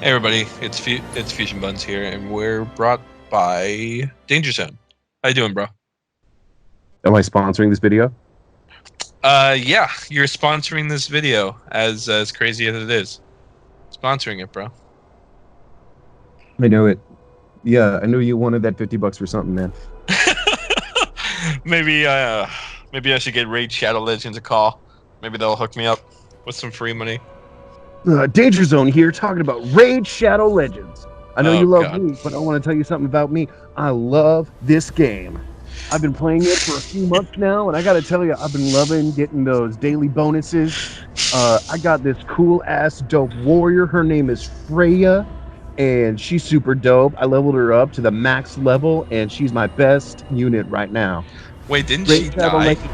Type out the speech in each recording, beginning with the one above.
Hey everybody, it's Fusion Buns here, and we're brought by Danger Zone. How you doing, bro? Am I sponsoring this video? Yeah, you're sponsoring this video, as crazy as it is. Sponsoring it, bro. I know it. Yeah, I knew you wanted that $50 for something, man. maybe, maybe I should get Raid Shadow Legends a call. Maybe they'll hook me up with some free money. Danger Zone here, talking about Raid Shadow Legends. I know Oh you love God. me, but I want to tell you something about me. I love this game. I've been playing it for a few months now, and I got to tell you, I've been loving getting those daily bonuses. I got this cool-ass dope warrior. Her name is Freya, and she's super dope. I leveled her up to the max level, and she's my best unit right now. Wait, didn't Raid she Shadow die? Legends.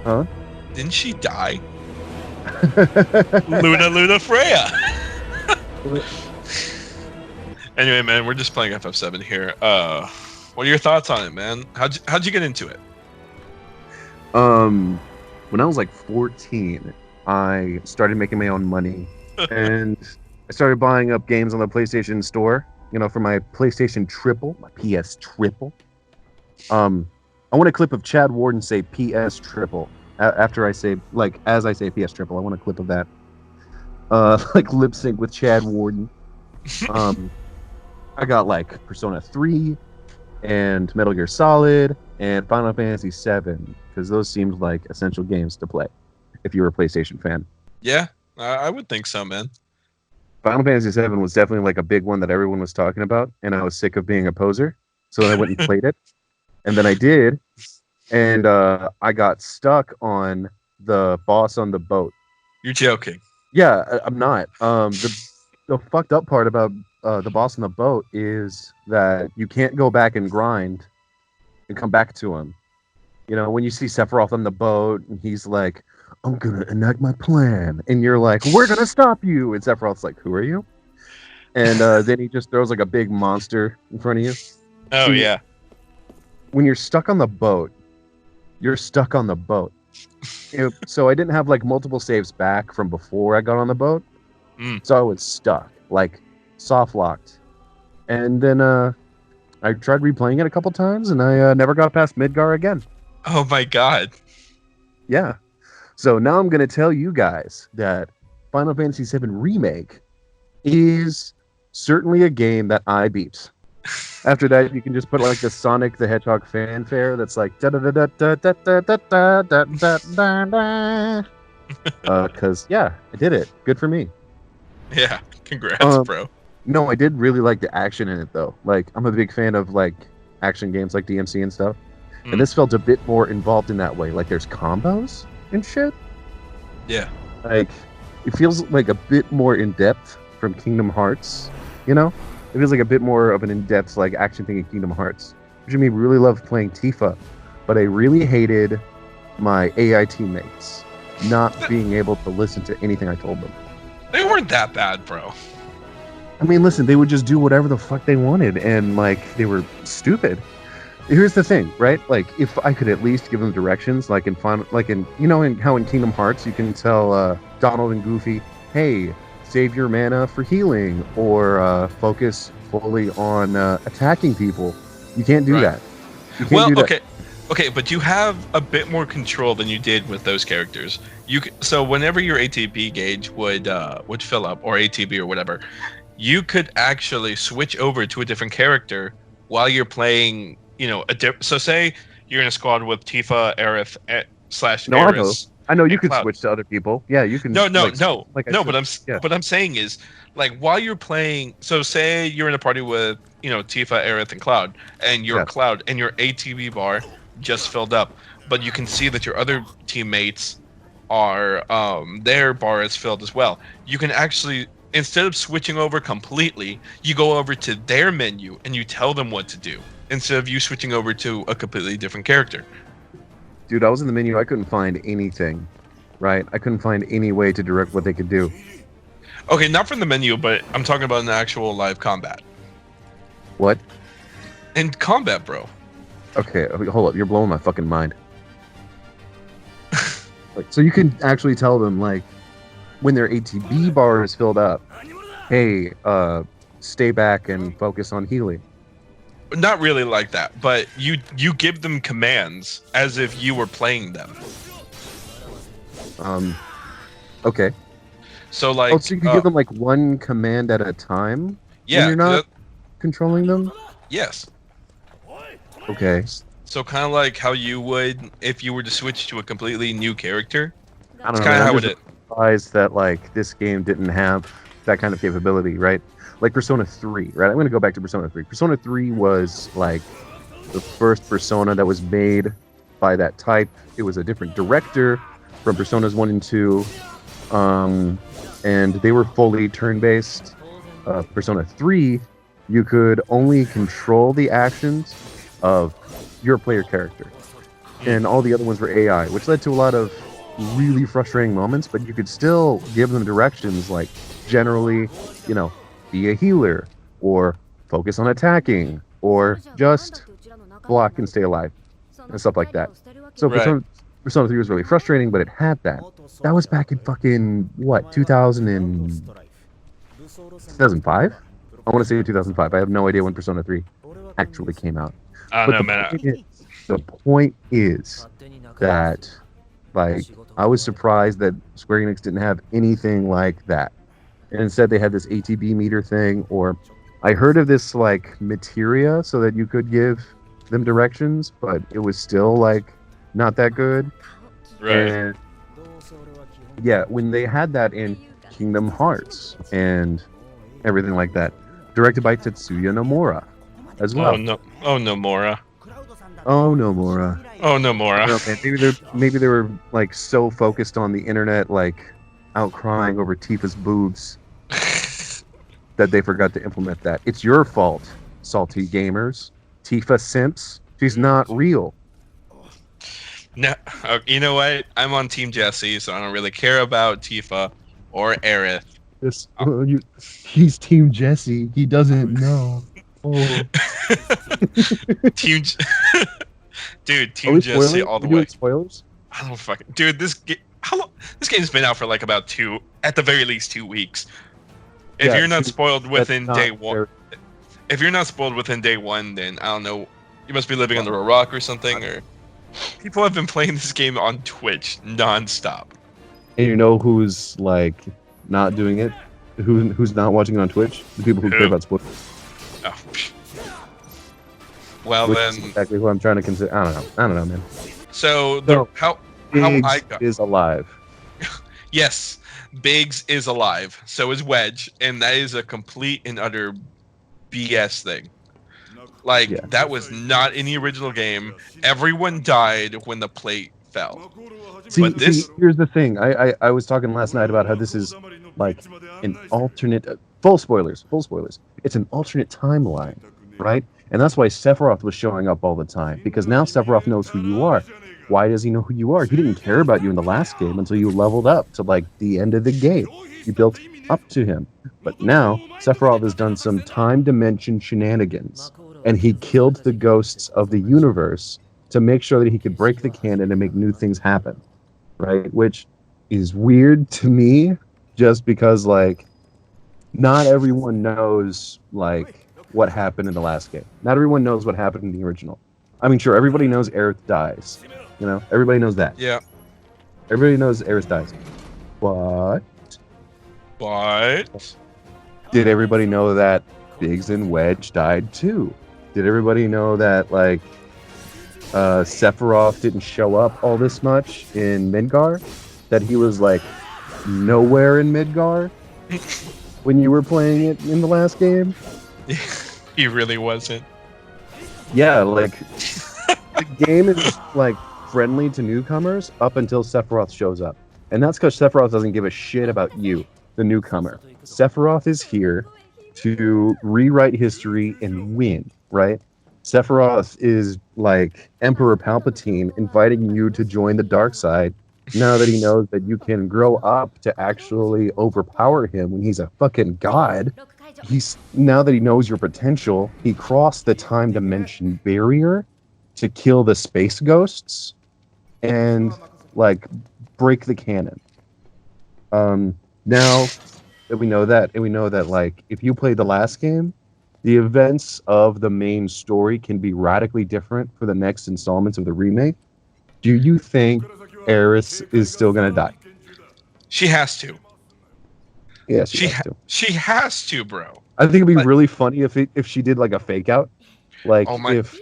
Huh? Didn't she die? Luna Freya. Anyway, man, we're just playing FF7 here. What are your thoughts on it, man? How'd you get into it? When I was like 14, I started making my own money, and I started buying up games on the PlayStation Store. You know, for my PlayStation Triple, my PS Triple. I want a clip of Chad Warden say PS Triple after I say, like, as I say PS Triple. I want a clip of that, like lip sync with Chad Warden. I got like Persona 3 and Metal Gear Solid and Final Fantasy VII, because those seemed like essential games to play if you were a PlayStation fan. Yeah, I would think so, man. Final Fantasy VII was definitely like a big one that everyone was talking about, and I was sick of being a poser, so then I went and played it. And then I did, and I got stuck on the boss on the boat. You're joking. Yeah, I'm not. The fucked up part about the boss on the boat is that you can't go back and grind and come back to him. You know, when you see Sephiroth on the boat and he's like, I'm gonna enact my plan, and you're like, we're gonna stop you, and Sephiroth's like, who are you? And then he just throws like a big monster in front of you. Oh yeah. When you're stuck on the boat, you're stuck on the boat. So I didn't have like multiple saves back from before I got on the boat. So I was stuck, like soft locked. And then I tried replaying it a couple times, and I never got past Midgar again. Oh my God. Yeah. So now I'm going to tell you guys that Final Fantasy VII Remake is certainly a game that I beat. After that, you can just put like the Sonic the Hedgehog fanfare that's like da da da da da da da da da da da da. Because yeah, I did it. Good for me. Yeah, congrats, bro. No, I did really like the action in it though. Like, I'm a big fan of like action games like DMC and stuff, and this felt a bit more involved in that way. Like, there's combos and shit. Yeah. Like, it feels like a bit more in depth from Kingdom Hearts. You know, it feels like a bit more of an in-depth like action thing in Kingdom Hearts. Which made me really love playing Tifa, but I really hated my AI teammates not being able to listen to anything I told them. They weren't that bad, bro. I mean, listen, they would just do whatever the fuck they wanted, and like they were stupid. Here's the thing, right? Like, if I could at least give them directions, like in fun, like in, you know, in how in Kingdom Hearts you can tell Donald and Goofy, hey, save your mana for healing, or focus fully on attacking people. You can't do that. You can't do that. Okay, but you have a bit more control than you did with those characters. So whenever your ATB gauge would fill up, or ATB or whatever, you could actually switch over to a different character while you're playing. You know, so say you're in a squad with Tifa, Aerith, / No, Aerith. I know you can Cloud. switch to other people. Yeah, you can. No. Yeah. What I'm saying is, like, while you're playing, so say you're in a party with, you know, Tifa, Aerith, and Cloud, and your Cloud and your ATB bar just filled up, but you can see that your other teammates are their bar is filled as well. You can actually, instead of switching over completely, you go over to their menu and you tell them what to do, instead of you switching over to a completely different character. Dude, I was in the menu. I couldn't find anything, right? I couldn't find any way to direct what they could do. Okay, not from the menu, but I'm talking about an actual live combat. What? In combat, bro. Okay, hold up. You're blowing my fucking mind. Like, so you can actually tell them, like, when their ATB bar is filled up, hey, stay back and focus on healing. Not really like that, but you give them commands as if you were playing them. Okay. So like, Oh, so you can give them like one command at a time when yeah, you're not controlling them? yes. Okay. So kind of like how you would if you were to switch to a completely new character. I It's don't know, kind man. of I'm how it just is. surprised that like this game didn't have that kind of capability, right? Like Persona 3, right? I'm going to go back to Persona 3. Persona 3 was like the first Persona that was made by that type. It was a different director from Personas 1 and 2. And they were fully turn-based. Persona 3, you could only control the actions of your player character. And all the other ones were AI, which led to a lot of really frustrating moments, but you could still give them directions like generally, be a healer, or focus on attacking, or just block and stay alive, and stuff like that. So Right. Persona 3 was really frustrating, but it had that. That was back in fucking, what, 2005? I want to say 2005. I have no idea when Persona 3 actually came out. I But don't know, man. the point is that, like, I was surprised that Square Enix didn't have anything like that. And instead they had this ATB meter thing, or I heard of this, like, materia so that you could give them directions, but it was still, like, not that good. Right. And yeah, when they had that in Kingdom Hearts and everything like that, directed by Tetsuya Nomura as well. Oh no! Oh no, Mora! Oh, Nomura. Oh no, Mora! No, man, maybe they were like so focused on the internet, like outcrying over Tifa's boobs, that they forgot to implement that. It's your fault, salty gamers. Tifa simps. She's not real. No, you know what? I'm on Team Jesse, so I don't really care about Tifa or Aerith. He's Team Jesse. He doesn't know. Oh. Team, dude, Are Team we Jesse spoiling? all the We doing way. spoilers? I don't fucking, dude. How long? This game's been out for like about at the very least 2 weeks. If Yeah, you're not 2 spoiled within That's day not one, fair. if you're not spoiled within day one, then I don't know. You must be living under a rock or something. Or people have been playing this game on Twitch nonstop. And you know who's like not doing it? Who's not watching it on Twitch? The people who Who? care about spoilers. Oh. Well Which is then, exactly who I'm trying to consider. I don't know, man. so So, how Biggs I got. is alive. Yes, Biggs is alive. So is Wedge, and that is a complete and utter BS thing. Like, Yeah. that was not in the original game. Everyone died when the plate fell. See, But this- here's the thing. I was talking last night about how this is like an alternate. Full spoilers. It's an alternate timeline, right? And that's why Sephiroth was showing up all the time, because now Sephiroth knows who you are. Why does he know who you are? He didn't care about you in the last game until you leveled up to like the end of the game. You built up to him. But now Sephiroth has done some time dimension shenanigans, and he killed the ghosts of the universe to make sure that he could break the canon and make new things happen, right? Which is weird to me, just because like not everyone knows like what happened in the last game. Not everyone knows what happened in the original. I mean, sure, everybody knows Aerith dies. You know, everybody knows that. Yeah, Everybody knows Aerith dies. But but did everybody know that Biggs and Wedge died too? Did everybody know that like Sephiroth didn't show up all this much in Midgar? That he was like nowhere in Midgar when you were playing it in the last game? he really wasn't. Yeah, like the game is like friendly to newcomers up until Sephiroth shows up. And that's because Sephiroth doesn't give a shit about you, the newcomer. Sephiroth is here to rewrite history and win, right? Sephiroth is like Emperor Palpatine inviting you to join the dark side now that he knows that you can grow up to actually overpower him when he's a fucking god. Now that he knows your potential, he crossed the time dimension barrier to kill the space ghosts and like break the canon. Now And we know that like if you play the last game, the events of the main story can be radically different for the next installments of the remake. Do you think Eris is still gonna die? She has to. Yeah, she has to. She has to, bro. I think it'd be Like, really funny if she did like a fake out, like oh my, if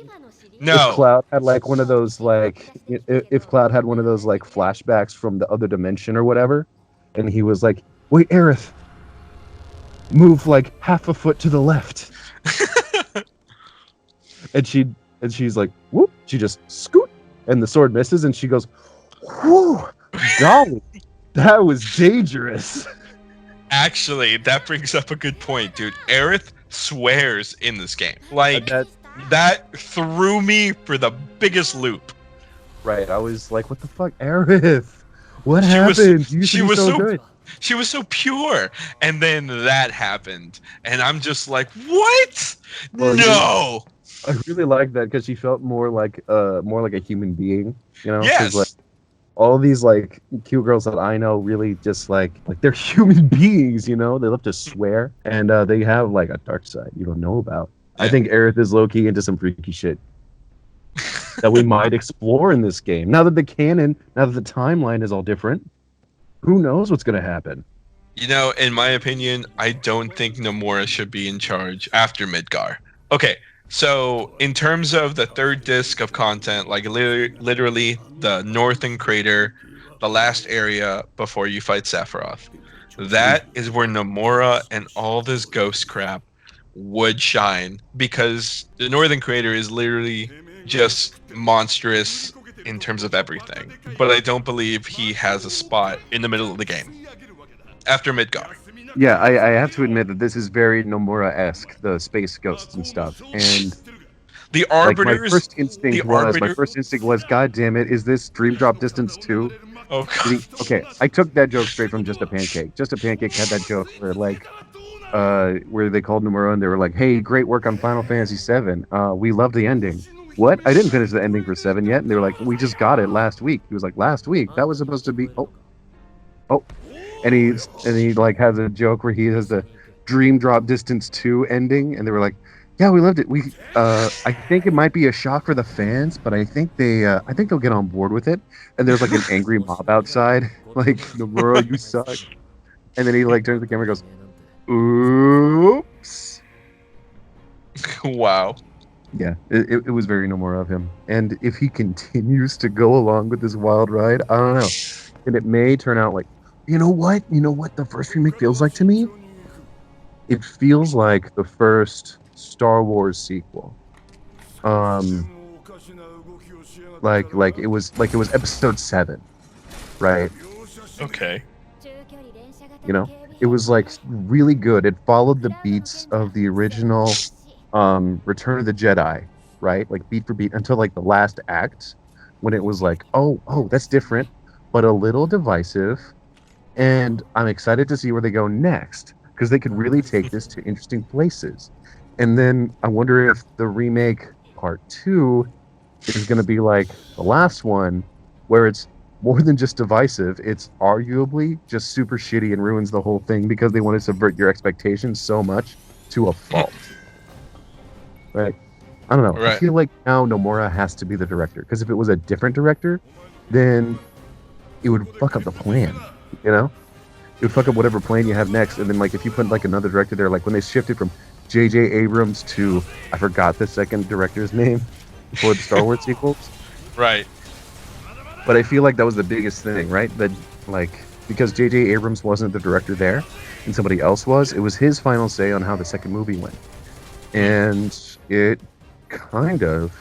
no. Cloud had like one of those like if Cloud had one of those like flashbacks from the other dimension or whatever, and he was like, "Wait, Aerith, move like half a foot to the left," and she's like, "Whoop!" She just scoot, and the sword misses, and she goes, "Whoo, golly, that was dangerous." Actually, that brings up a good point, dude. Aerith swears in this game. Like, that threw me for the biggest loop. Right, I was like, "What the fuck, Aerith? What happened? You she used to be was so good." She was so pure, and then that happened, and I'm just like, what? Well, No. I really like that because she felt more like a human being, you know? 'Cause, Yes. like, all these like cute girls that I know really just like they're human beings, you know? They love to swear, and they have like a dark side you don't know about. I Yeah. think Aerith is low key into some freaky shit that we might explore in this game. Now that the timeline is all different, who knows what's gonna happen? You know, in my opinion, I don't think Nomura should be in charge after Midgar. Okay, so in terms of the third disc of content, like literally the Northern Crater, the last area before you fight Sephiroth, that is where Nomura and all this ghost crap would shine, because the Northern Crater is literally just monstrous in terms of everything. But I don't believe he has a spot in the middle of the game after Midgar. Yeah, I have to admit that this is very Nomura-esque, the space ghosts and stuff. And The like Arbiters. my first instinct was, God damn it, is this Dream Drop Distance 2? Oh god. Okay, I took that joke straight from Just a Pancake. Just a Pancake had that joke where like where they called Nomura and they were like, "Hey, great work on Final Fantasy VII. We love the ending." What? I didn't finish the ending for 7 yet, and they were like, "We just got it last week." He was like, "Last week? That was supposed to be oh." And he like has a joke where he has the Dream Drop Distance 2 ending, and they were like, "Yeah, we loved it. I think it might be a shock for the fans, but I think they'll get on board with it." And there's like an angry mob outside, like, "Nomura, you suck." And then he like turns to the camera and goes, "Oops." Wow. Yeah, it was very Nomura of him. And if he continues to go along with this wild ride, I don't know. And it may turn out like, you know what the first remake feels like to me? It feels like the first Star Wars sequel. Like it was episode 7, right? Okay. You know, it was like really good. It followed the beats of the original Return of the Jedi, right? Like beat for beat until like the last act, when it was like, oh, that's different, but a little divisive, and I'm excited to see where they go next, because they could really take this to interesting places. And then I wonder if the remake part 2 is going to be like the last one, where it's more than just divisive, it's arguably just super shitty and ruins the whole thing because they want to subvert your expectations so much to a fault. Right? I don't know. Right. I feel like now Nomura has to be the director, because if it was a different director, then it would fuck up the plan, you know? It would fuck up whatever plan you have next. And then like if you put like another director there, like when they shifted from J.J. Abrams to, I forgot the second director's name for the Star Wars sequels. Right. But I feel like that was the biggest thing, right? That like, because J.J. Abrams wasn't the director there and somebody else was, it was his final say on how the second movie went. And it kind of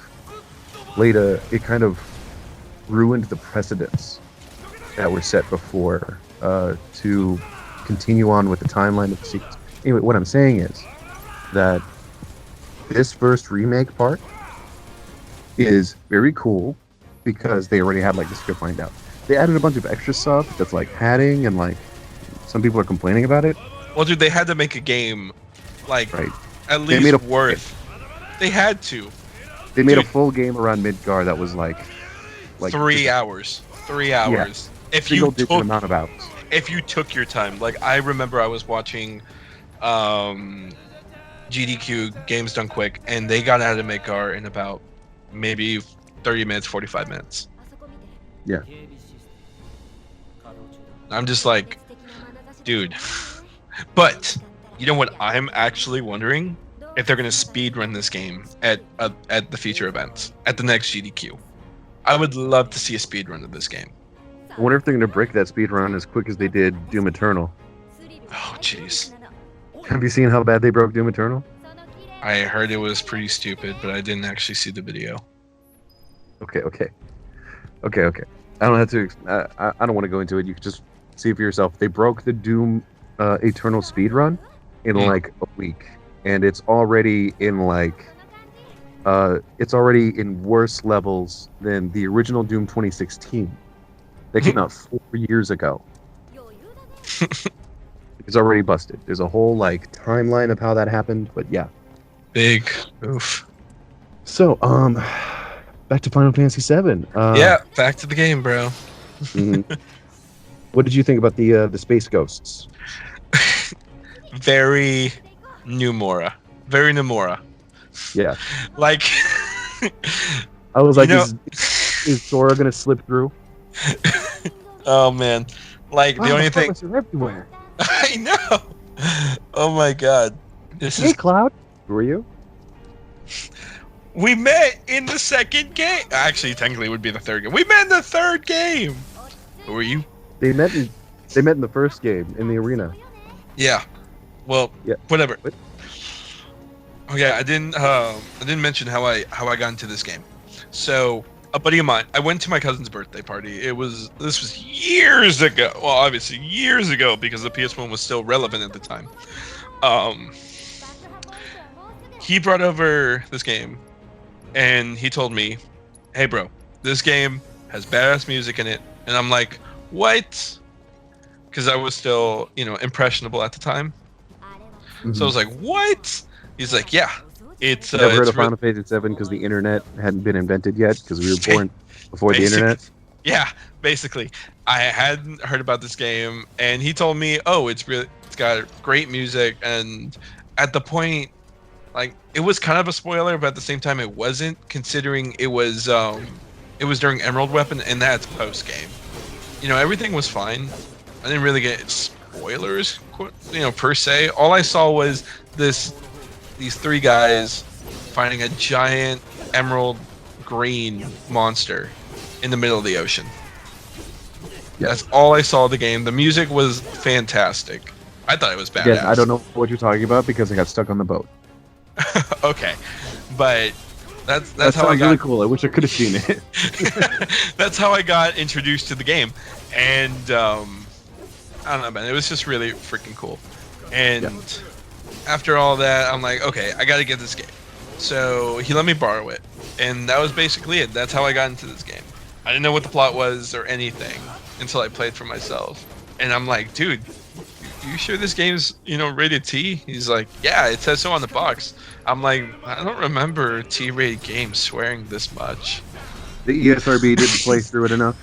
ruined the precedents that were set before to continue on with the timeline of the sequels. Anyway, what I'm saying is that this first remake part is very cool because they already had like the script lined out. They added a bunch of extra stuff that's like padding, and like some people are complaining about it. Well, dude, they had to make a game like Right. at least worth. They had to. They made a Dude. full game around Midgar that was like 3 hours. 3 hours. If you single digit took amount of hours. if you took your time. Like I remember I was watching GDQ Games Done Quick, and they got out of Midgar in about maybe 30 minutes, 45 minutes. Yeah. I'm just like, dude. But you know what? I'm actually wondering if they're going to speed run this game at the feature events at the next GDQ. I would love to see a speed run of this game. I wonder if they're going to break that speed run as quick as they did Doom Eternal. Oh, jeez. Have you seen how bad they broke Doom Eternal? I heard it was pretty stupid, but I didn't actually see the video. Okay. I don't have to. I don't want to go into it. You can just see for yourself. They broke the Doom Eternal speed run in like a week, and it's already in like it's already in worse levels than the original Doom 2016 that came out 4 years ago. It's already busted. There's a whole like timeline of how that happened, but yeah. Big oof. So, back to Final Fantasy VII. Yeah, back to the game, bro. What did you think about the space ghosts? Very Numora. Very Nomura. Yeah. Like, I was like, is Sora gonna slip through? Oh man, like the only thing. Are everywhere. I know. Oh my god. Hey, Cloud. Who are you? We met in the second game. Actually, technically, it would be the third game. We met in the third game. Who are you? They met in the first game in the arena. Yeah. Well, yeah. Whatever. What? Okay, I didn't mention how I got into this game. So a buddy of mine, I went to my cousin's birthday party. This was years ago. Well, obviously years ago because the PS1 was still relevant at the time. He brought over this game, and he told me, "Hey, bro, this game has badass music in it." And I'm like, "What?" Because I was still, impressionable at the time. Mm-hmm. So I was like, "What?" He's like, "Yeah, it's." Never heard of Final Fantasy VII because the internet hadn't been invented yet because we were born before the internet. Yeah, basically, I hadn't heard about this game, and he told me, "Oh, it's got great music," and at the point. Like, it was kind of a spoiler, but at the same time, it wasn't, considering it was during Emerald Weapon, and that's post game. Everything was fine. I didn't really get spoilers, per se. All I saw was these three guys finding a giant emerald green monster in the middle of the ocean. Yeah. That's all I saw of the game. The music was fantastic. I thought it was badass. Yeah, I don't know what you're talking about because I got stuck on the boat. Okay, but that's how I got. Really cool. I wish I could have seen it. That's how I got introduced to the game, and I don't know, man. It was just really freaking cool. And after all that, I'm like, okay, I got to get this game. So he let me borrow it, and that was basically it. That's how I got into this game. I didn't know what the plot was or anything until I played for myself, and I'm like, dude. You sure this game's, rated T? He's like, yeah, it says so on the box. I'm like, I don't remember T-rated games swearing this much. The ESRB didn't play through it enough?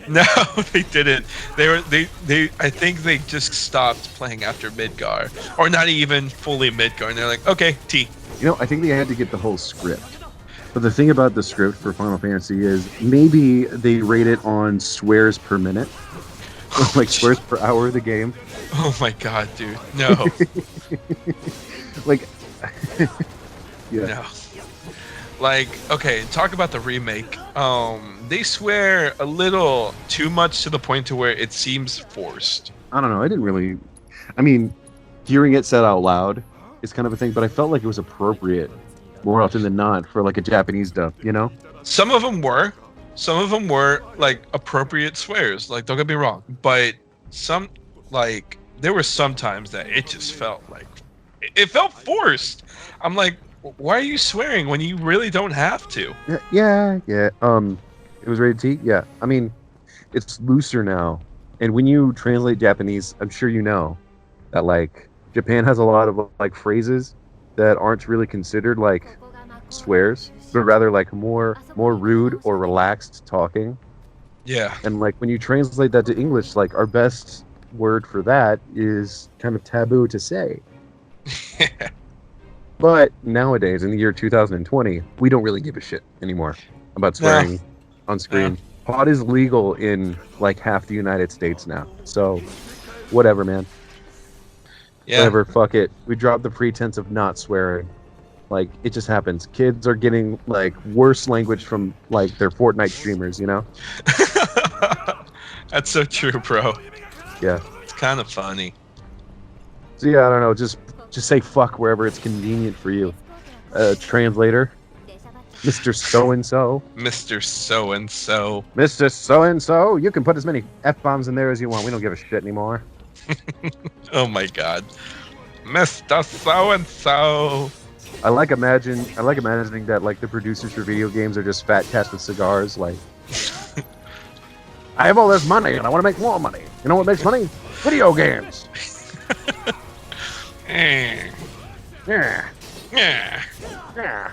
No, they didn't. I think they just stopped playing after Midgar. Or not even fully Midgar. And they're like, okay, T. I think they had to get the whole script. But the thing about the script for Final Fantasy is maybe they rate it on swears per minute. Like swears per hour of the game. Oh my god, dude. No. Like, yeah. No. Like, okay, talk about the remake. They swear a little too much to the point to where it seems forced. I don't know. I mean, hearing it said out loud is kind of a thing, but I felt like it was appropriate more often than not for like a Japanese dub, Some of them were. Some of them were, like, appropriate swears. Like, don't get me wrong. But some, like, there were some times that it just felt like... It felt forced. I'm like, why are you swearing when you really don't have to? Yeah. It was rated T? Yeah. I mean, it's looser now. And when you translate Japanese, I'm sure you know that, like, Japan has a lot of, like, phrases that aren't really considered, like, swears, but rather like more rude or relaxed talking. Yeah. And like when you translate that to English, like our best word for that is kind of taboo to say. But nowadays, in the year 2020, we don't really give a shit anymore about swearing on screen. Pot is legal in like half the United States now. So, whatever, man. Yeah. Whatever, fuck it. We dropped the pretense of not swearing. Like, it just happens. Kids are getting like worse language from like their Fortnite streamers, you know? That's so true, bro. Yeah. It's kind of funny. So yeah, I don't know. Just say fuck wherever it's convenient for you. Translator, Mr. So-and-so. Mr. So-and-so. Mr. So-and-so, you can put as many F-bombs in there as you want. We don't give a shit anymore. Oh my god. Mr. So-and-so. I like imagining that like the producers for video games are just fat cats with cigars. Like, I have all this money and I want to make more money. You know what makes money? Video games. Yeah. Yeah. Yeah.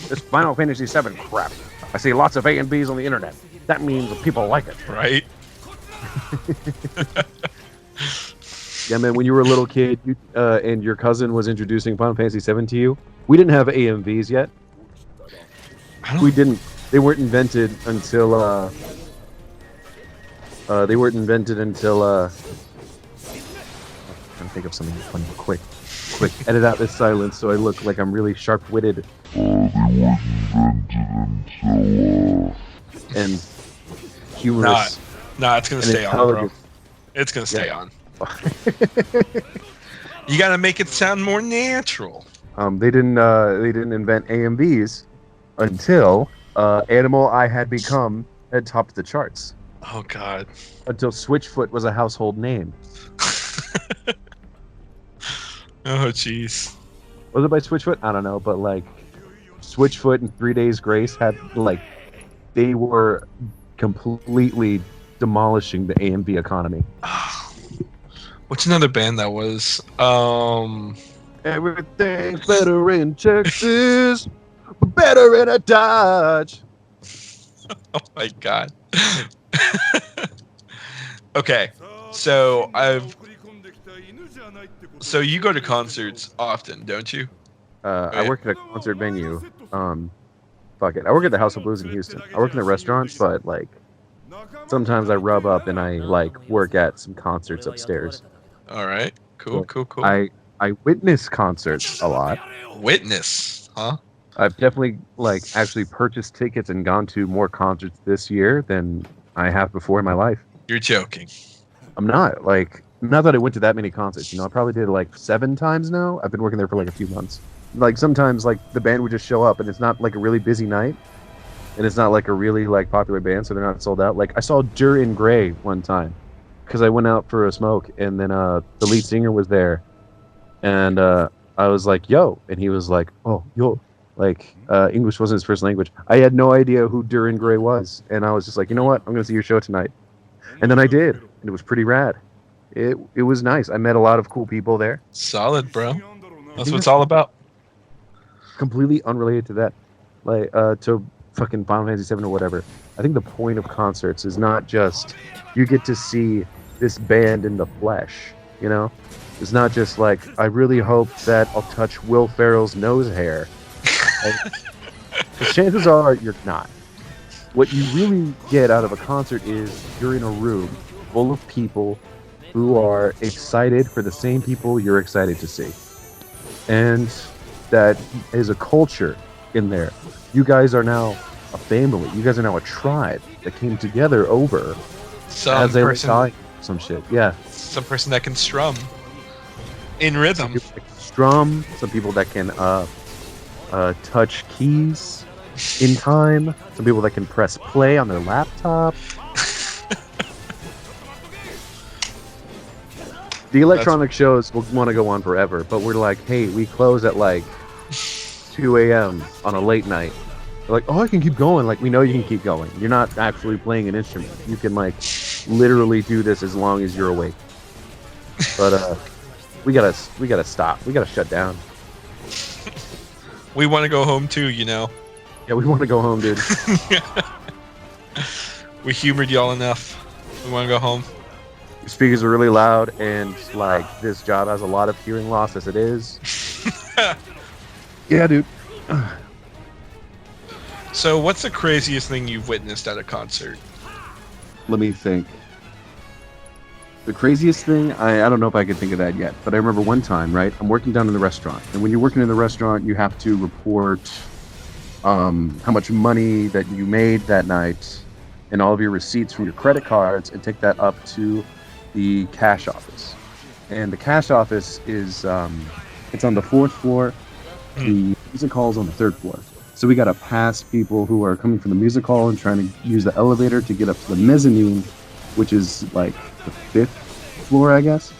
This Final Fantasy VII crap. I see lots of A and Bs on the internet. That means people like it. Right? Yeah, man, when you were a little kid and your cousin was introducing Final Fantasy VII to you, we didn't have AMVs yet. We didn't. They weren't invented until... I'm trying to think of something funny. Quick. Edit out this silence so I look like I'm really sharp-witted. And humorous. Nah, it's gonna stay on, bro. It's gonna stay on. You gotta make it sound more natural. They didn't invent AMVs until Animal I Had Become had topped the charts. Oh god. Until Switchfoot was a household name. Oh jeez. Was it by Switchfoot? I don't know, but like Switchfoot and 3 Days Grace had like they were completely demolishing the AMV economy. What's another band that was? Everything's better in Texas, better in a Dodge. Oh my god. Okay, so So you go to concerts often, don't you? I work at a concert venue. Fuck it. I work at the House of Blues in Houston. I work in the restaurants, but like sometimes I rub up and I like work at some concerts upstairs. All right. Cool. I witness concerts a lot. Witness, huh? I've definitely like actually purchased tickets and gone to more concerts this year than I have before in my life. You're joking. I'm not. Like, not that I went to that many concerts. You know, I probably did like 7 times now. I've been working there for like a few months. Like sometimes like the band would just show up and it's not like a really busy night. And it's not like a really like popular band, so they're not sold out. Like I saw Dur in Grey one time because I went out for a smoke and then the lead singer was there. And I was like, yo. And he was like, oh, yo. Like, English wasn't his first language. I had no idea who Dur in Grey was. And I was just like, you know what? I'm going to see your show tonight. And then I did. And it was pretty rad. It was nice. I met a lot of cool people there. Solid, bro. That's what it's all about. Completely unrelated to that. Like, to fucking Final Fantasy VII or whatever. I think the point of concerts is not just you get to see this band in the flesh, you know? It's not just like, I really hope that I'll touch Will Ferrell's nose hair. Like, chances are you're not. What you really get out of a concert is you're in a room full of people who are excited for the same people you're excited to see. And that is a culture in there. You guys are now a family. You guys are now a tribe that came together over some shit. Yeah. Some person that can strum in rhythm. Some people that can touch keys in time. Some people that can press play on their laptop. The electronic shows will want to go on forever, but we're like, hey, we close at like 2 a.m. on a late night. They're like, oh, I can keep going. Like, we know you can keep going. You're not actually playing an instrument. You can like literally do this as long as you're awake. But we gotta stop. We gotta shut down. We want to go home too, you know. Yeah, we want to go home, dude. We humored y'all enough. We want to go home. Speakers are really loud, and like this job has a lot of hearing loss as it is. Yeah, dude. So, what's the craziest thing you've witnessed at a concert? Let me think. The craziest thing, I don't know if I can think of that yet, but I remember one time, right? I'm working down in the restaurant, and when you're working in the restaurant, you have to report how much money that you made that night and all of your receipts from your credit cards and take that up to the cash office. And the cash office is it's on the 4th floor. The music hall is on the 3rd floor. So we got to pass people who are coming from the music hall and trying to use the elevator to get up to the mezzanine, which is like the 5th floor, I guess.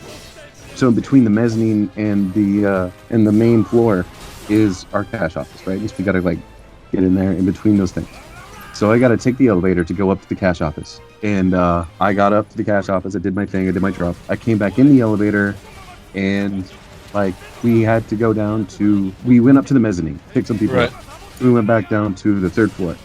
So in between the mezzanine and the main floor is our cash office, right? Just we got to like get in there in between those things. So I got to take the elevator to go up to the cash office. And I got up to the cash office. I did my thing. I did my drop. I came back in the elevator, and like we had to go down to. We went up to the mezzanine, picked some people up. We went back down to the 3rd floor,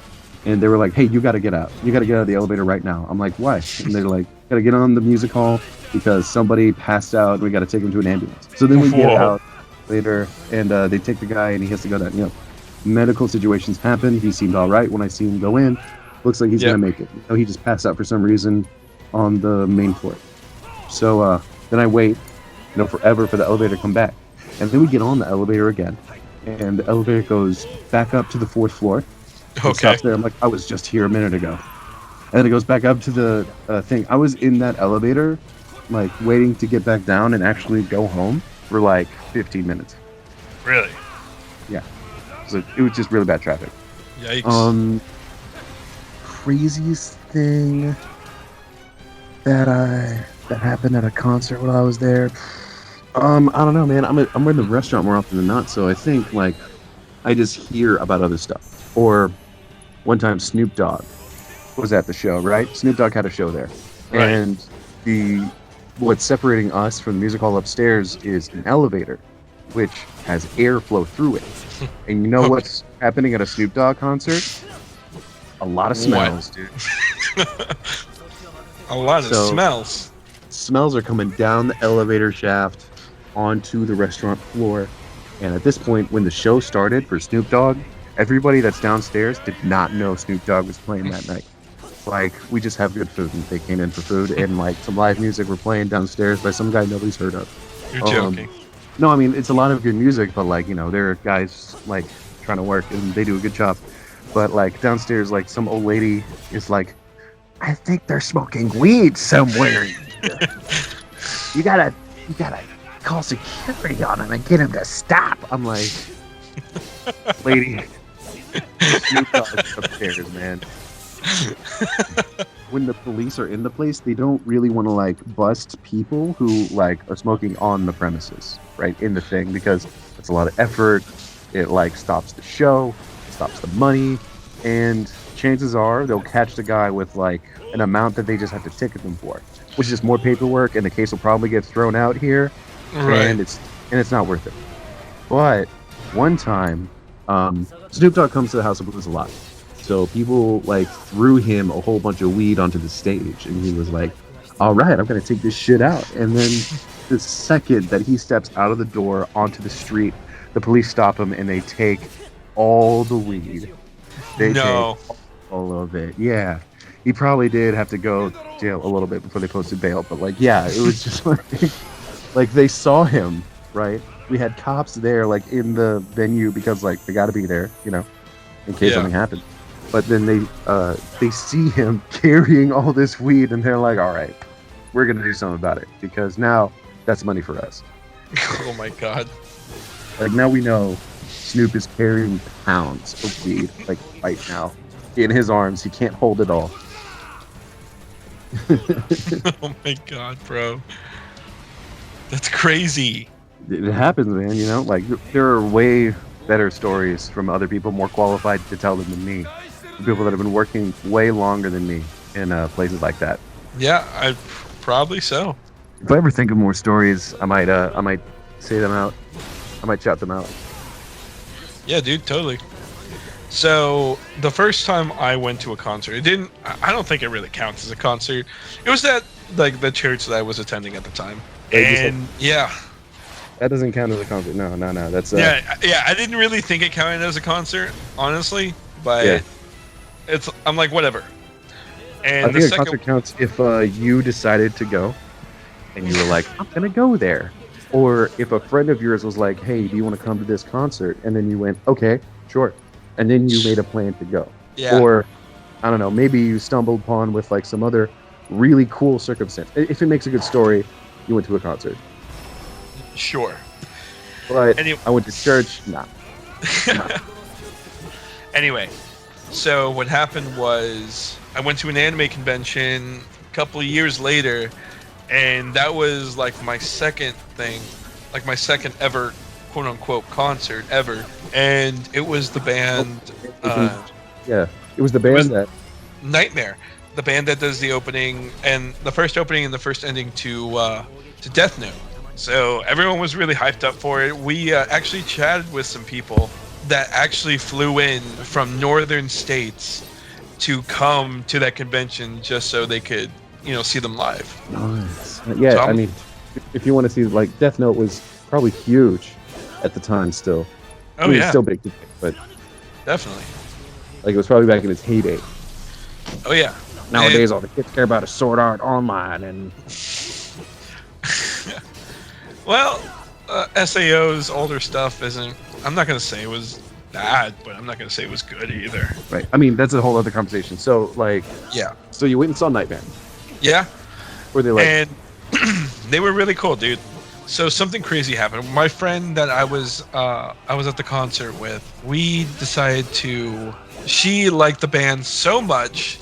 and they were like, "Hey, you got to get out. You got to get out of the elevator right now." I'm like, "Why?" And they're like, "Got to get on the music hall because somebody passed out. And we got to take him to an ambulance." So then we get out later, and they take the guy, and he has to go down. You know, medical situations happen. He seemed all right when I see him go in. Looks like he's gonna make it. No, he just passed out for some reason on the main floor. So then I wait, forever for the elevator to come back, and then we get on the elevator again, and the elevator goes back up to the 4th floor. Okay. Stops there. I'm like, I was just here a minute ago, and then it goes back up to the thing. I was in that elevator, like waiting to get back down and actually go home for like 15 minutes. Really? Yeah. So it was just really bad traffic. Yikes. Craziest thing that happened at a concert while I was there. I don't know, man. I'm in the restaurant more often than not, so I think like I just hear about other stuff. Or one time Snoop Dogg was at the show, right? Snoop Dogg had a show there, right. And what's separating us from the music hall upstairs is an elevator, which has airflow through it. And you know what's happening at a Snoop Dogg concert? A lot of smells, dude. A lot of smells. Smells are coming down the elevator shaft onto the restaurant floor. And at this point, when the show started for Snoop Dogg, everybody that's downstairs did not know Snoop Dogg was playing that night. Like, we just have good food, and they came in for food, and like some live music were playing downstairs by some guy nobody's heard of. You're joking. No, I mean, it's a lot of good music, but like, there are guys like trying to work, and they do a good job. But like downstairs, like some old lady is like, I think they're smoking weed somewhere. You gotta call security on him and get him to stop. I'm like, lady, Snoop Dogg's upstairs, man. When the police are in the place, they don't really want to like bust people who like are smoking on the premises, right, in the thing, because it's a lot of effort. It like stops the show, stops the money, and chances are they'll catch the guy with like an amount that they just have to ticket them for, which is just more paperwork, and the case will probably get thrown out here, and it's not worth it. But one time, Snoop Dogg comes to the House of Blues a lot, so people like threw him a whole bunch of weed onto the stage, and he was like, "All right, I'm gonna take this shit out." And then the second that he steps out of the door onto the street, the police stop him and they take all the weed. They take all of it. Yeah. He probably did have to go to jail a little bit before they posted bail, but like, yeah, it was just like they saw him, right? We had cops there, like in the venue, because like they got to be there, in case something happens. But then they see him carrying all this weed, and they're like, "All right, we're gonna do something about it, because now that's money for us." Oh my god! Like now we know Snoop is carrying pounds of weed, like right now, in his arms. He can't hold it all. Oh my god, bro. That's crazy. It happens, man, like there are way better stories from other people more qualified to tell them than me. People that have been working way longer than me in places like that. Yeah, I probably so. If I ever think of more stories, I might say them out. I might shout them out. Yeah, dude, totally. So the first time I went to a concert, I don't think it really counts as a concert. It was that like the church that I was attending at the time. They And yeah, that doesn't count as a concert. No. That's yeah. I didn't really think it counted as a concert, honestly, but Yeah. I'm like whatever. I And think a concert counts if you decided to go and you were like, I'm gonna go there. Or if a friend of yours was like, hey, do you want to come to this concert? And then you went, okay, sure. And then you made a plan to go. Yeah. Or, I don't know, maybe you stumbled upon with like some other really cool circumstance. If it makes a good story, you went to a concert. Sure. But Anyway. I went to church, nah. Anyway, so what happened was I went to an anime convention a couple of years later, and that was like my second thing, like my second ever quote unquote concert ever. And it was the band Yeah, it was the band that Nightmare, the band that does the opening and the first opening and the first ending to Death Note. So everyone was really hyped up for it. We actually chatted with some people that actually flew in from northern states to come to that convention just so they could, see them live. Nice. Yeah, So I mean, if you want to see, like, Death Note was probably huge at the time still. Oh, yeah. It's still big, but Definitely. like it was probably back in its heyday. Oh, yeah. Nowadays, all the kids care about is Sword Art Online and... Well, SAO's older stuff isn't... I'm not going to say it was bad, but I'm not going to say it was good either. Right. I mean, that's a whole other conversation. So, like... Yeah. So you went and saw Nightmare. Yeah. Were they like... And they were really cool, dude. So something crazy happened. My friend that I was at the concert with, we decided to... She liked the band so much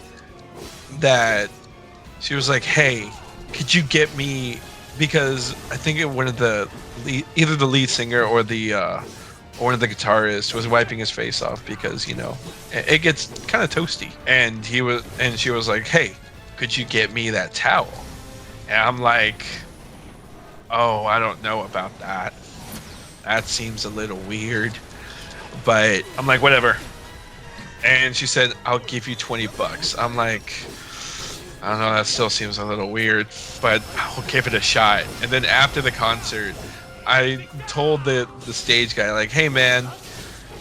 that she was like, hey, could you get me... Because I think one of either the lead singer or one of the guitarists was wiping his face off because it gets kind of toasty, and she was like, "Hey, could you get me that towel?" And I'm like, "Oh, I don't know about that. That seems a little weird," but I'm like, "Whatever." And she said, "I'll give you $20." I'm like, I don't know, that still seems a little weird, but I'll give it a shot. And then after the concert, I told the stage guy, like, hey man,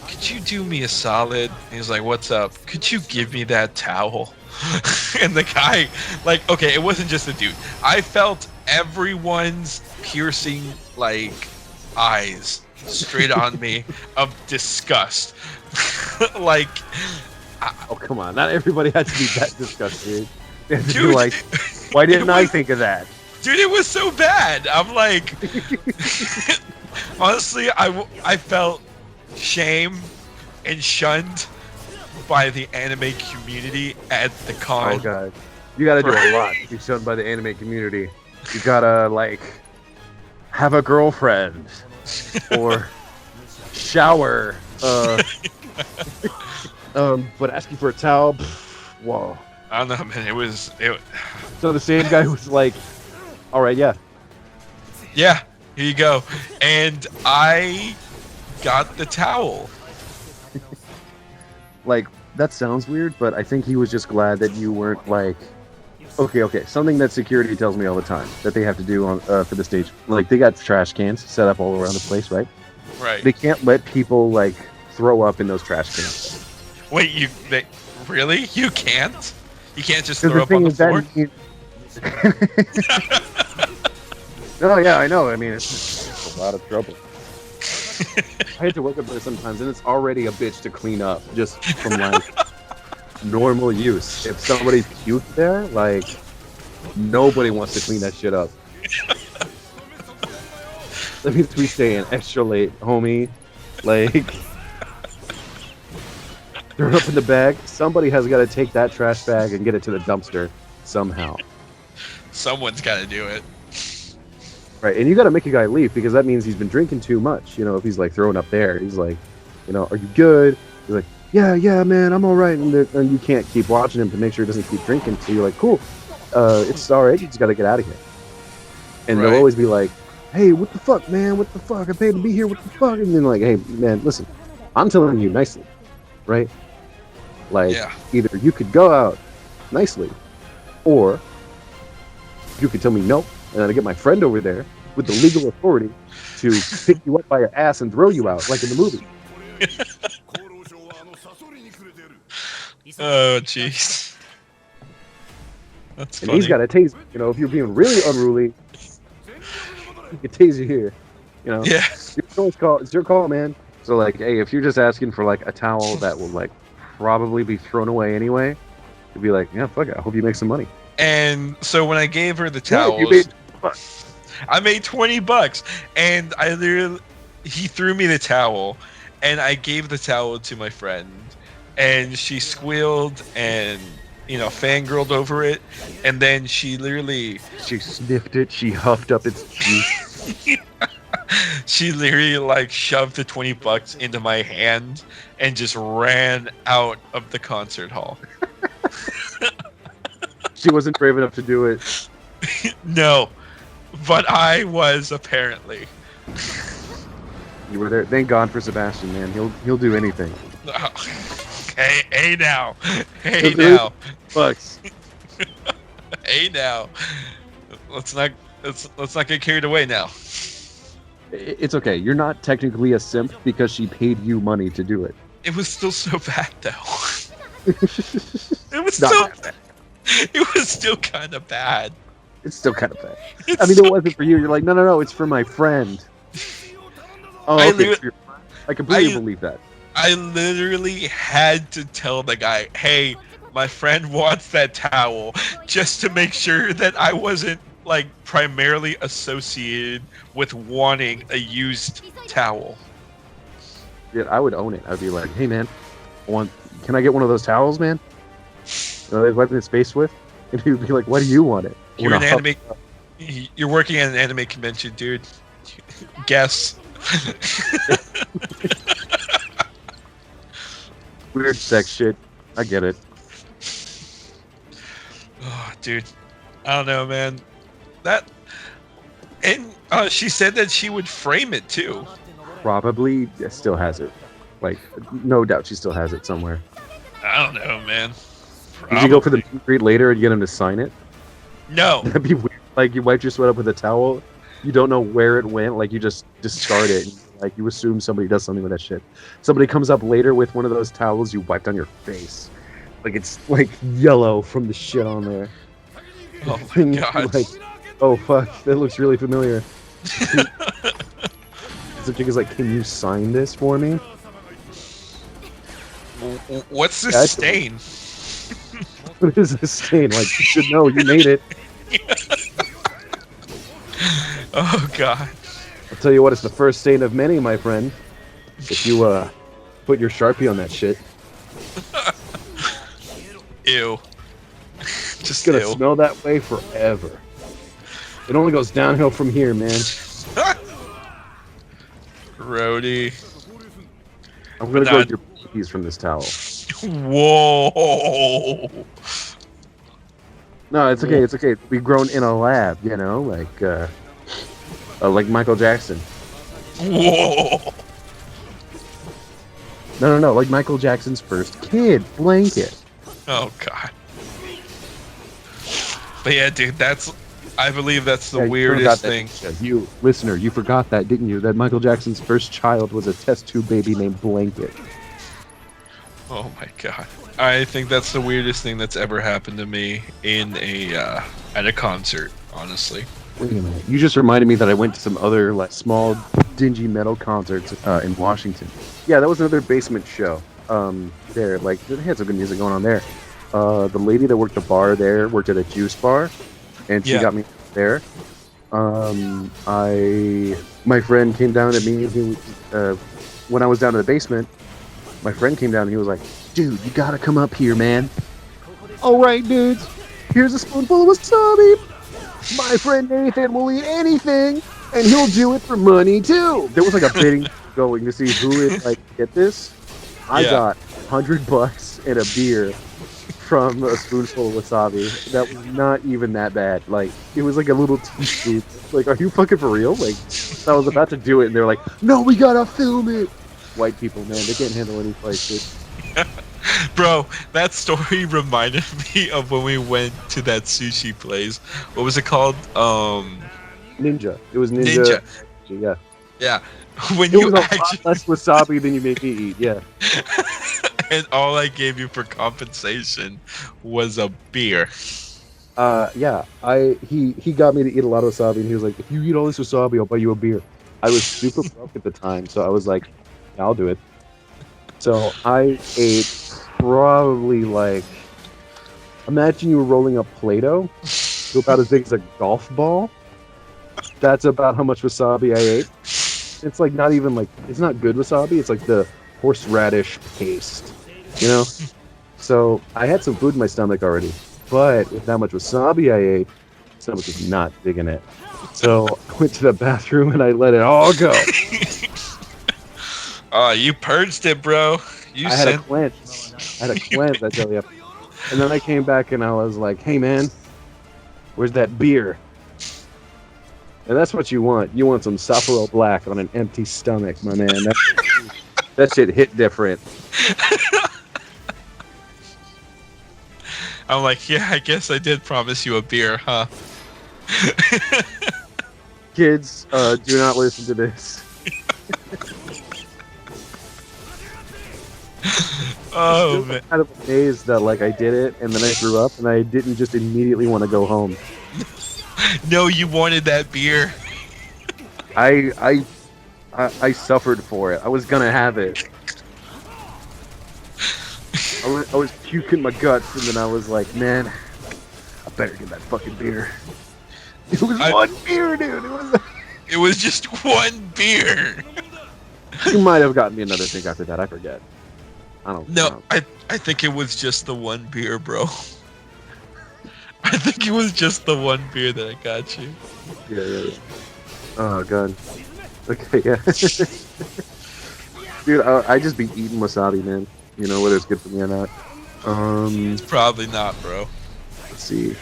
could you do me a solid? And he's like, what's up? Could you give me that towel? And the guy, like, okay, it wasn't just a dude. I felt everyone's piercing, like, eyes straight on me of disgust. Like, oh, come on. Not everybody had to be that disgusted. They had to dude, be like, why didn't I think of that? Dude, it was so bad. I'm like, honestly, I felt shame and shunned by the anime community at the con. Oh god, you gotta do a lot to be shunned by the anime community. You gotta like have a girlfriend or shower, but asking for a towel. Whoa. I don't know, man. It was. So the same guy was like, all right, yeah. Yeah, here you go. And I got the towel. Like, that sounds weird, but I think he was just glad that you weren't like, okay, something that security tells me all the time that they have to do on for the stage. Like, they got trash cans set up all around the place, right? Right. They can't let people, like, throw up in those trash cans. Wait, really? You can't? You can't just throw up on the floor? No, yeah, I know. I mean, it's a lot of trouble. I had to wake up there sometimes, and it's already a bitch to clean up just from, like, normal use. If somebody's puked there, like, nobody wants to clean that shit up. That means we stay in extra late, homie. Like... Throw it up in the bag. Somebody has got to take that trash bag and get it to the dumpster somehow. Someone's got to do it. Right, and you got to make a guy leave because that means he's been drinking too much. You know, if he's like throwing up there, he's like, are you good? You're like, yeah, man, I'm all right. And you can't keep watching him to make sure he doesn't keep drinking. So you're like, cool, it's all right. You just got to get out of here. And they'll always be like, hey, what the fuck, man? What the fuck? I paid to be here. What the fuck? And then like, hey, man, listen, I'm telling you nicely, right? Like, either you could go out nicely, or you could tell me no, and then I get my friend over there with the legal authority to pick you up by your ass and throw you out, like in the movie. Oh, jeez. That's And funny. he's got a taser. You know, if you're being really unruly, he could tase you here. You know, Yeah. It's your call, man. So like, hey, if you're just asking for like a towel that will like probably be thrown away anyway, you'd be like, yeah, fuck it. I hope you make some money. And so when I gave her the Yeah, towels, you made I made $20, and he threw me the towel, and I gave the towel to my friend, and she squealed and fangirled over it, and then she sniffed it. She huffed up its juice. she literally like shoved the $20 into my hand and just ran out of the concert hall. She wasn't brave enough to do it. No, but I was apparently. You were there. Thank God for Sebastian, man. He'll do anything. Hey now. Hey He'll now. Bucks. Hey now. Let's not get carried away now. It's okay. You're not technically a simp because she paid you money to do it. It was still so bad though. It was Not still. It was still kind of bad. It's still kind of bad. I mean, it wasn't for you. You're like, no, it's for my friend. Oh, okay. I completely believe that. I literally had to tell the guy, hey, my friend wants that towel, just to make sure that I wasn't like primarily associated with wanting a used towel. Yeah, I would own it. I'd be like, hey man, can I get one of those towels, man? They're wiping his face with? And he'd be like, why do you want it? You're working at an anime convention, dude. Guess. Weird sex shit. I get it. Oh, dude. I don't know, man. And she said that she would frame it too. Probably still has it. Like, no doubt she still has it somewhere. I don't know, man. Did you go for the meet and greet later and get him to sign it? No. That'd be weird. Like, you wiped your sweat up with a towel. You don't know where it went. Like, you just discard it. And, like, you assume somebody does something with that shit. Somebody comes up later with one of those towels you wiped on your face. Like, it's, like, yellow from the shit on there. Oh, my God. Like, oh, fuck. That looks really familiar. The chick is like, can you sign this for me? What's this stain? What is this stain? Like, you should know. You made it. Oh, God. I'll tell you what, it's the first stain of many, my friend. If you put your Sharpie on that shit. Ew. Just gonna smell that way forever. It only goes downhill from here, man. Rody. I'm gonna go with your pee from this towel. Whoa. No, it's okay. It's okay. We've grown in a lab, you know, like Michael Jackson. Whoa. No, like Michael Jackson's first kid, Blanket. Oh, God. But yeah, dude, I believe that's the weirdest thing. You, listener, you forgot that, didn't you? That Michael Jackson's first child was a test tube baby named Blanket. Oh my God. I think that's the weirdest thing that's ever happened to me at a concert, honestly. Wait a minute. You just reminded me that I went to some other like small, dingy metal concerts in Washington. Yeah, that was another basement show. There, like, they had some good music going on there. The lady that worked the bar there worked at a juice bar, and she got me there. My friend came down to me when I was down in the basement. My friend came down and he was like, dude, you gotta come up here, man. All right, dudes, here's a spoonful of wasabi. My friend Nathan will eat anything, and he'll do it for money too. There was like a bidding going to see who would like get this. I got $100 and a beer from a spoonful of wasabi. That was not even that bad. Like, it was like a little teaspoon. Like, are you fucking for real? Like, I was about to do it, and they're like, no, we gotta film it. White people, man, they can't handle any place, dude. Bro, that story reminded me of when we went to that sushi place. What was it called? Ninja. It was Ninja. Ninja. Yeah. Yeah. When It you was a lot actually less wasabi than you make me eat. Yeah. and all I gave you for compensation was a beer. Yeah. He got me to eat a lot of wasabi, and he was like, "If you eat all this wasabi, I'll buy you a beer." I was super broke at the time, so I was like, yeah, "I'll do it." So I ate probably like, imagine you were rolling up Play-Doh to about as big as a golf ball. That's about how much wasabi I ate. It's like not even like, it's not good wasabi. It's like the horseradish paste, you know? So I had some food in my stomach already, but with how much wasabi I ate, my stomach was not digging it. So I went to the bathroom and I let it all go. Oh, you purged it, bro. You I had a sent. cleanse. I tell you. And then I came back and I was like, "Hey man, where's that beer?" And that's what you want. You want some Sapporo Black on an empty stomach, my man. That shit hit different. I'm like, yeah, I guess I did promise you a beer, huh? Kids, do not listen to this. Oh man. Kind of amazed that like I did it, and then I grew up, and I didn't just immediately want to go home. No, you wanted that beer. I suffered for it. I was gonna have it. I was puking my guts, and then I was like, man, I better get that fucking beer. It was one beer, dude. It was just one beer. You might have gotten me another thing after that. I forget. I don't No, know. I think it was just the one beer, bro. I think it was just the one beer that I got you. Yeah. Oh god. Okay, yeah. Dude, I just be eating wasabi, man. You know whether it's good for me or not. It's probably not, bro. Let's see.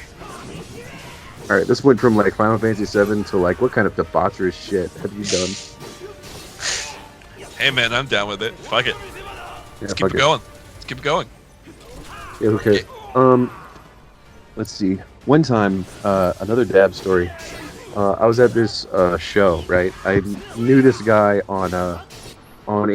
All right, this went from like Final Fantasy VII to like what kind of debaucherous shit have you done? Hey man, I'm down with it. Fuck it. Let's keep fuck it going. Let's keep it going. Yeah, okay. Let's see. One time, another dab story. I was at this show, right? I knew this guy on a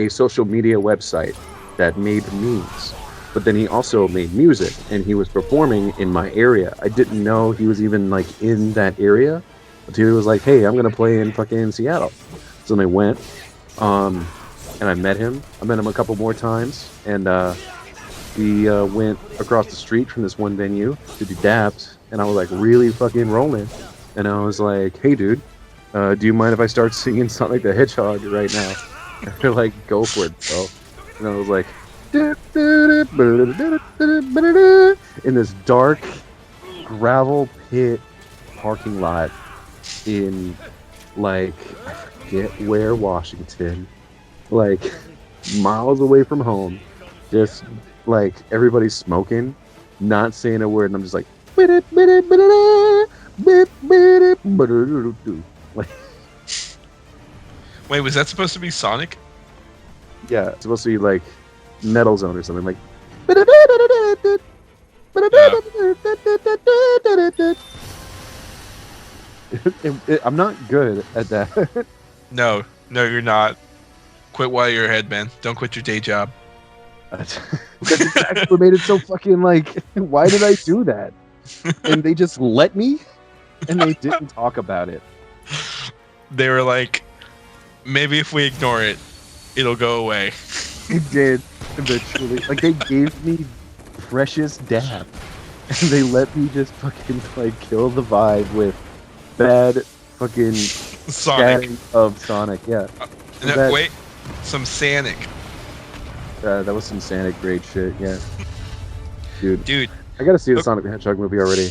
social media website that made memes, but then he also made music, and he was performing in my area. I didn't know he was even like in that area until he was like, "Hey, I'm gonna play in fucking Seattle." So then I went, and I met him. I met him a couple more times, and we went across the street from this one venue to do dabs, and I was like really fucking rolling. And I was like, "Hey, dude, do you mind if I start singing Sonic the Hedgehog right now?" And they're like, "Go for it, bro." And I was like, in this dark gravel pit parking lot in like I forget where, Washington, like miles away from home, just like everybody's smoking, not saying a word, and I'm just like, like, Wait, was that supposed to be Sonic? yeah, it's supposed to be like Metal Zone or something like. I'm not good at that. No, you're not. Quit while you're ahead, man. Don't quit your day job. That's exactly what made it so fucking like. Why did I do that? And they just let me, and they didn't talk about it. They were like, maybe if we ignore it, it'll go away. They did eventually. Like they gave me precious dab, and they let me just fucking like kill the vibe with bad fucking Sonic of Sonic. Yeah. No, that, wait, some Sanic. That was some Sonic great shit. Yeah. Dude, I gotta see the Sonic the Hedgehog movie already.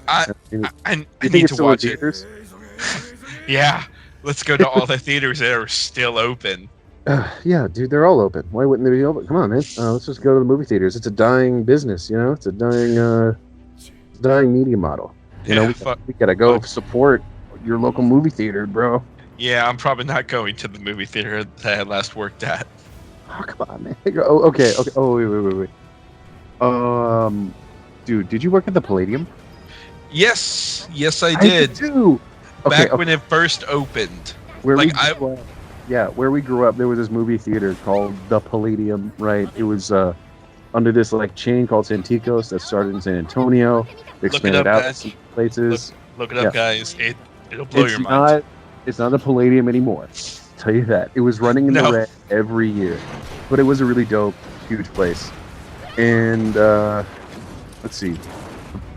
I you need think it's to still watch in it. theaters? Yeah, let's go to all the theaters that are still open. Yeah, dude, they're all open. Why wouldn't they be open? Come on, man. Let's just go to the movie theaters. It's a dying business, you know. It's a dying media model. You know, we gotta go support your local movie theater, bro. Yeah, I'm probably not going to the movie theater that I last worked at. Oh, come on, man. Oh, okay. Oh, wait. Dude, did you work at the Palladium? Yes, I I did did. too. Okay, Back when it first opened. where we Like I grew up, yeah, where we grew up, there was this movie theater called the Palladium, right? It was under this like chain called Santikos that started in San Antonio. They look it expanded up, out to guys. some Look places. look it Yeah, up, guys. It'll blow it's your mind. not it's not the Palladium anymore. I'll tell you that. It was running in the No. red every year, but it was a really dope, huge place. And let's see,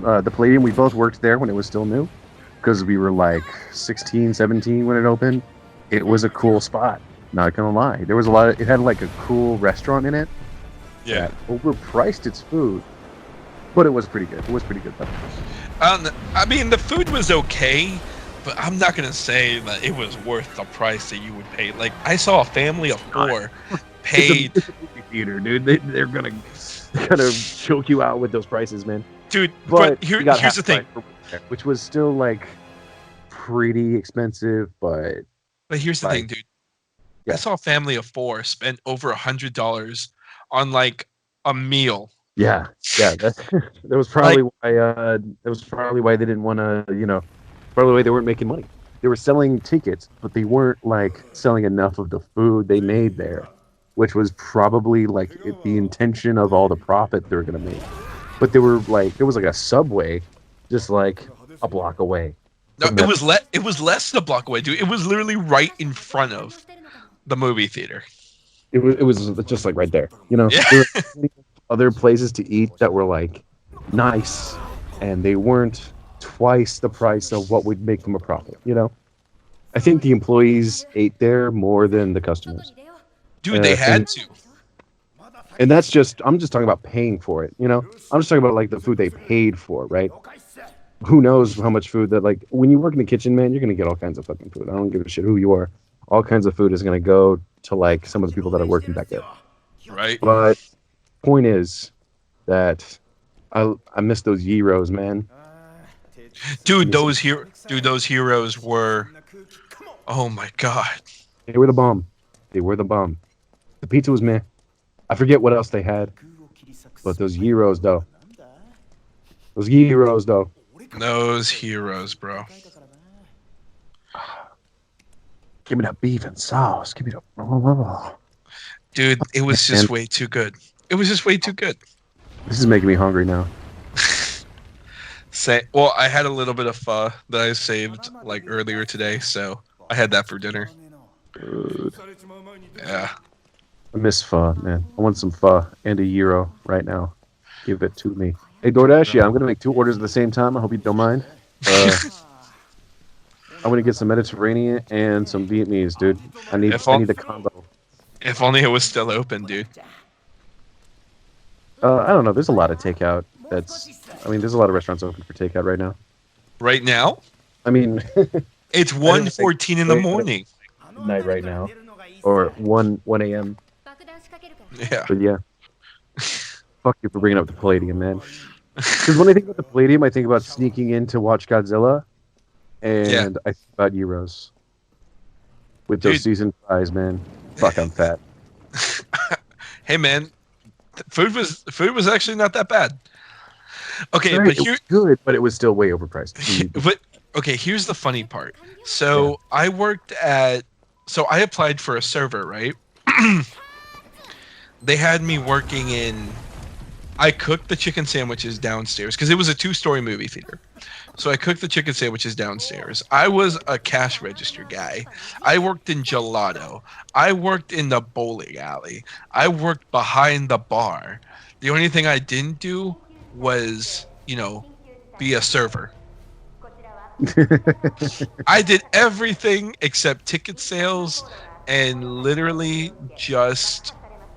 the Palladium. We both worked there when it was still new because we were like 16, 17 when it opened. It was a cool spot. Not gonna lie, there was a lot. It had like a cool restaurant in it Yeah. that overpriced its food, but it was pretty good. It was pretty good though. I mean, the food was okay, but I'm not gonna say that it was worth the price that you would pay. Like, I saw a family of 4 paid. It's a movie theater, dude. They're gonna choke you out with those prices, man. Dude, But but we got here's half the thing. price for it, which was still like pretty expensive, but But here's the like thing, dude. yeah. I saw a family of 4 spend over $100 on like a meal. Yeah, that was probably why. That was probably why they didn't want to. Probably why they weren't making money. They were selling tickets, but they weren't like selling enough of the food they made there, which was probably like the intention of all the profit they were gonna make. But there was like a Subway, just like a block away. No, from it that. was it was less than a block away, dude. It was literally right in front of the movie theater. It was just like right there. Yeah. There were plenty of other places to eat that were like nice, and they weren't twice the price of what would make them a profit. I think the employees ate there more than the customers. Dude, they had to. And I'm just talking about paying for it. I'm just talking about like the food they paid for, right? Who knows how much food that, like, when you work in the kitchen, man, you're gonna get all kinds of fucking food. I don't give a shit who you are. All kinds of food is gonna go to like some of the people that are working back there. Right? But point is that I miss those gyros, man. Dude, those heroes were, oh my god. They were the bomb. They were the bomb. The pizza was meh. I forget what else they had, but those gyros though. Those gyros though. Those heroes, bro. Give me that beef and sauce. Give me the. Dude, it was just way too good. It was just way too good. This is making me hungry now. Well, I had a little bit of pho that I saved like earlier today, so I had that for dinner. Dude. Yeah. I miss pho, man. I want some pho and a gyro right now. Give it to me. Hey, DoorDash, yeah, I'm going to make 2 orders at the same time. I hope you don't mind. I'm going to get some Mediterranean and some Vietnamese, dude. I need the combo. If only it was still open, dude. I don't know. There's a lot of takeout. There's a lot of restaurants open for takeout right now. Right now? I mean, it's 1:14 in the morning. Night right now, or 1 a.m. Yeah. But yeah, fuck you for bringing up the Palladium, man. Because when I think about the Palladium, I think about sneaking in to watch Godzilla, and I think about Euros with those seasoned fries, man. Fuck, I'm fat. Hey, man, food was actually not that bad. Okay, Right, but it was good, but it was still way overpriced. But okay, here's the funny part. So I applied for a server, right? They had me working I cooked the chicken sandwiches downstairs because it was a 2-story movie theater. So I cooked the chicken sandwiches downstairs. I was a cash register guy. I worked in gelato. I worked in the bowling alley. I worked behind the bar. The only thing I didn't do was, be a server. I did everything except ticket sales and literally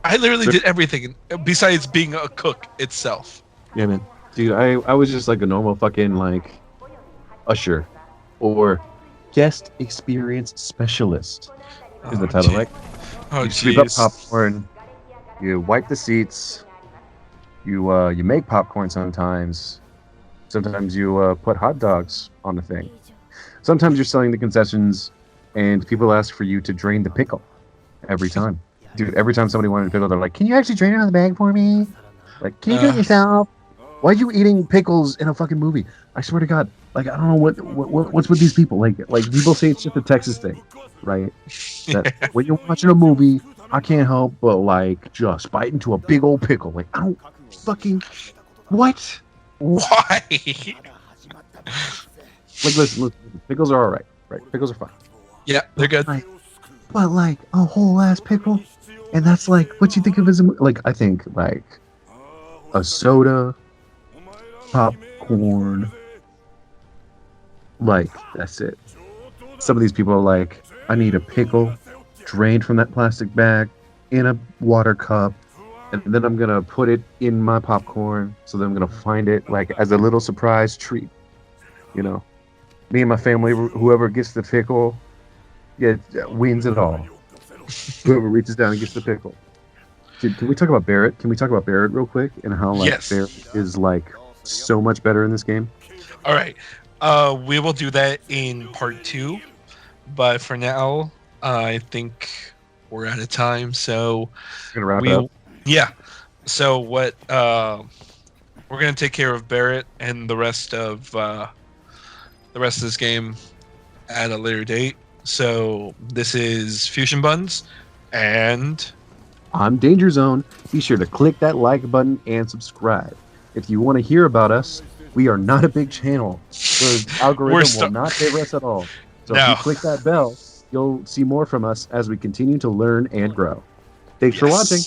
did everything besides being a cook itself. Yeah, man. Dude, I was just like a normal fucking like usher or guest experience specialist is the title, right? Oh, you sweep up jeez. popcorn, you wipe the seats, you make popcorn sometimes. Sometimes you put hot dogs on the thing. Sometimes you're selling the concessions and people ask for you to drain the pickle every time. Dude, every time somebody wanted a pickle, they're like, "Can you actually drain it out of the bag for me? Like, can you do it Uh, yourself? Why are you eating pickles in a fucking movie?" I swear to God, like I don't know what's with these people. Like people say it's just a Texas thing, right? That when you're watching a movie, I can't help but like just bite into a big old pickle. Like I don't fucking what? why? Like listen, pickles are all right, right? Pickles are fine. Yeah, they're good. But like a whole ass pickle, and that's like what you think of as like I think like a soda, popcorn, like that's it. Some of these people are like, I need a pickle drained from that plastic bag in a water cup, and then I'm gonna put it in my popcorn. So then I'm gonna find it like as a little surprise treat. You know, me and my family, whoever gets the pickle, yeah, wins it all. Whoever reaches down and gets the pickle. Dude, can we talk about Barrett? Can we talk about Barrett real quick and how like Yes. Barrett is like so much better in this game? All right. We will do that in part 2, but for now, I think we're out of time. So We're gonna wrap it up. yeah. So what? We're gonna take care of Barrett and the rest of this game at a later date. So this is Fusion Buns, and I'm Danger Zone. Be sure to click that like button and subscribe. If you want to hear about us, we are not a big channel. The algorithm will not favor us at all. So if you click that bell, you'll see more from us as we continue to learn and grow. Thanks for watching.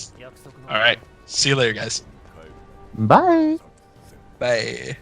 All right. See you later, guys. Bye. Bye.